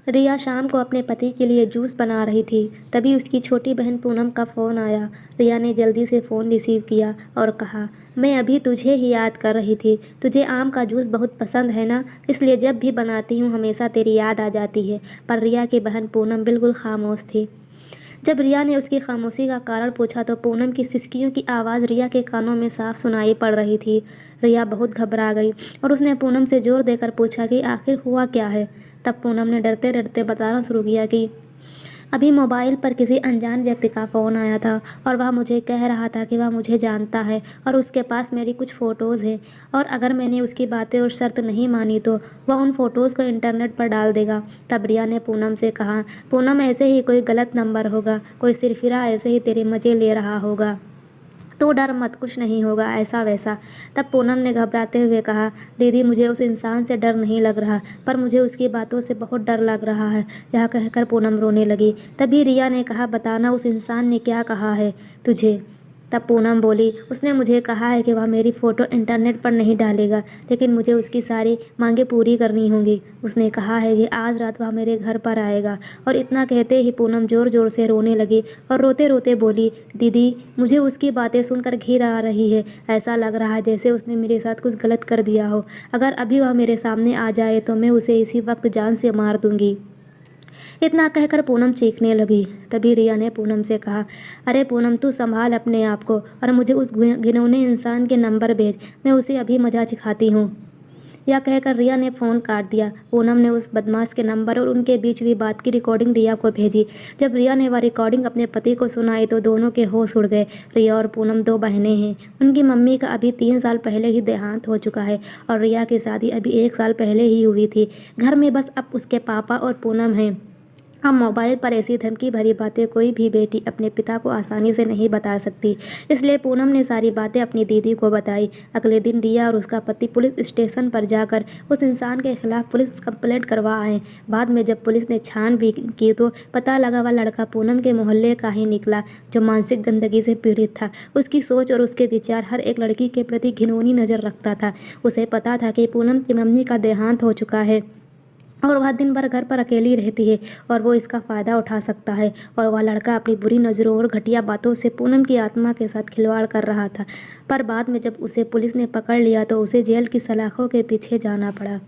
रिया शाम को अपने पति के लिए जूस बना रही थी, तभी उसकी छोटी बहन पूनम का फ़ोन आया। रिया ने जल्दी से फ़ोन रिसीव किया और कहा, मैं अभी तुझे ही याद कर रही थी। तुझे आम का जूस बहुत पसंद है ना, इसलिए जब भी बनाती हूँ हमेशा तेरी याद आ जाती है। पर रिया की बहन पूनम बिल्कुल खामोश थी। जब रिया ने उसकी खामोशी का कारण पूछा तो पूनम की सिसकियों की आवाज़ रिया के कानों में साफ सुनाई पड़ रही थी। रिया बहुत घबरा गई और उसने पूनम से जोर देकर पूछा कि आखिर हुआ क्या है। तब पूनम ने डरते डरते बताना शुरू किया कि अभी मोबाइल पर किसी अनजान व्यक्ति का फ़ोन आया था और वह मुझे कह रहा था कि वह मुझे जानता है और उसके पास मेरी कुछ फ़ोटोज़ हैं, और अगर मैंने उसकी बातें और शर्त नहीं मानी तो वह उन फ़ोटोज़ को इंटरनेट पर डाल देगा। तब रिया ने पूनम से कहा, पूनम ऐसे ही कोई गलत नंबर होगा, कोई सिरफिरा ऐसे ही तेरे मज़े ले रहा होगा, तो डर मत, कुछ नहीं होगा ऐसा वैसा। तब पूनम ने घबराते हुए कहा, दीदी मुझे उस इंसान से डर नहीं लग रहा, पर मुझे उसकी बातों से बहुत डर लग रहा है। यह कहकर पूनम रोने लगी। तभी रिया ने कहा, बताना उस इंसान ने क्या कहा है तुझे। तब पूनम बोली, उसने मुझे कहा है कि वह मेरी फ़ोटो इंटरनेट पर नहीं डालेगा, लेकिन मुझे उसकी सारी मांगें पूरी करनी होंगी। उसने कहा है कि आज रात वह मेरे घर पर आएगा। और इतना कहते ही पूनम ज़ोर ज़ोर से रोने लगी और रोते रोते बोली, दीदी मुझे उसकी बातें सुनकर घिर आ रही है। ऐसा लग रहा है जैसे उसने मेरे साथ कुछ गलत कर दिया हो। अगर अभी वह मेरे सामने आ जाए तो मैं उसे इसी वक्त जान से मार दूंगी। इतना कहकर पूनम चीखने लगी। तभी रिया ने पूनम से कहा, अरे पूनम तू संभाल अपने आप को और मुझे उस घिनौने इंसान के नंबर भेज, मैं उसे अभी मजा सिखाती हूँ। यह कहकर रिया ने फ़ोन काट दिया। पूनम ने उस बदमाश के नंबर और उनके बीच हुई बात की रिकॉर्डिंग रिया को भेजी। जब रिया ने वह रिकॉर्डिंग अपने पति को सुनाई तो दोनों के होश उड़ गए। रिया और पूनम दो बहनें हैं। उनकी मम्मी का अभी 3 साल पहले ही देहांत हो चुका है और रिया की शादी अभी 1 साल पहले ही हुई थी। घर में बस अब उसके पापा और पूनम हैं। अब मोबाइल पर ऐसी धमकी भरी बातें कोई भी बेटी अपने पिता को आसानी से नहीं बता सकती, इसलिए पूनम ने सारी बातें अपनी दीदी को बताई। अगले दिन रिया और उसका पति पुलिस स्टेशन पर जाकर उस इंसान के खिलाफ पुलिस कंप्लेंट करवा आए। बाद में जब पुलिस ने छानबीन की तो पता लगा वह लड़का पूनम के मोहल्ले का ही निकला, जो मानसिक गंदगी से पीड़ित था। उसकी सोच और उसके विचार हर एक लड़की के प्रति घिनौनी नज़र रखता था। उसे पता था कि पूनम की मम्मी का देहांत हो चुका है और वह दिन भर घर पर अकेली रहती है और वो इसका फ़ायदा उठा सकता है, और वह लड़का अपनी बुरी नज़रों और घटिया बातों से पूनम की आत्मा के साथ खिलवाड़ कर रहा था। पर बाद में जब उसे पुलिस ने पकड़ लिया तो उसे जेल की सलाखों के पीछे जाना पड़ा।